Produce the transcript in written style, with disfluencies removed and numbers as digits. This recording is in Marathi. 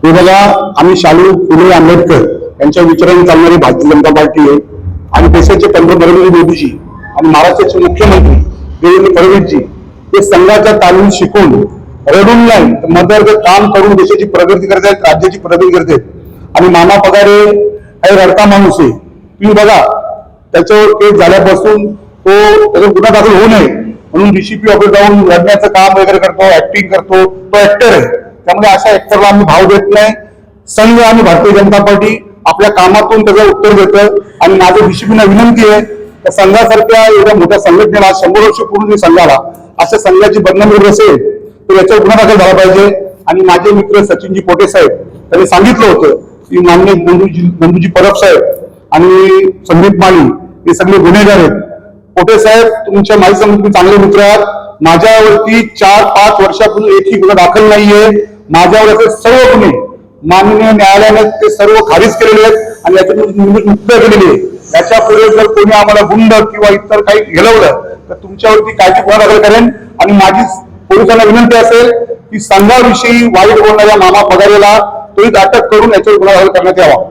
हे बघा, आम्ही शाहू फुले आंबेडकर यांच्या विचारांनी चालणारी भारतीय जनता पार्टी आहे आणि देशाचे पंतप्रधान नरेंद्र मोदीजी आणि महाराष्ट्राचे मुख्यमंत्री देवेंद्र फडणवीसजी हे संघाच्या तालीम शिकून रडून नाही तर मदत काम करून देशाची प्रगती करत आहेत, राज्याची प्रगती करत आहेत। आणि मामा पगारे हे रडता माणूस आहे, तुम्ही बघा त्याच्यावर केस झाल्यापासून तो त्याचा गुन्हा दाखल होऊ नये म्हणून डीसीपी ऑफिस जाऊन लढण्याचं काम वगैरे करतो, ऍक्टिंग करतो, तो ऍक्टर आहे। त्यामुळे अशा ऍक्टरला आम्ही भाव देत नाही। संघ आणि भारतीय जनता पार्टी आपल्या कामातून त्याचं उत्तर देतं आणि माझं डीसीपीना विनंती आहे त्या संघासारख्या एवढ्या मोठ्या संघटनेला 100 वर्ष पूर्ण संघाला अशा संघाची बदनामी होत असेल तर याच्यावर गुन्हा दाखल झाला पाहिजे। आणि माझे मित्र सचिनजी पोटे साहेब त्यांनी सांगितलं होतं की माननीय नंदूजी परब साहेब आणि संदीप माळी हे सगळे गुन्हेगार आहेत। पोटे साहेब तुमच्या माझ्या तुम्ही चांगले मित्र आहात, माझ्यावरती 4-5 वर्षापूर्वी एकही गुन्हा दाखल नाहीये। माझ्यावर सर्व गुन्हे माननीय न्यायालयाने ते सर्व खारिज केलेले आहेत आणि याच्यातून मुक्त केलेली आहे। याच्या पुढे जर कोणी आम्हाला गुंड किंवा इतर काही घडवलं तर तुमच्यावरती कायदे गुन्हा दाखल करेन। आणि माझी पोलिसांना विनंती असेल की संघाविषयी वाईट बोलणाऱ्या मामा पगारेला त्वरित अटक करून याच्यावर गुन्हा दाखल करण्यात यावा।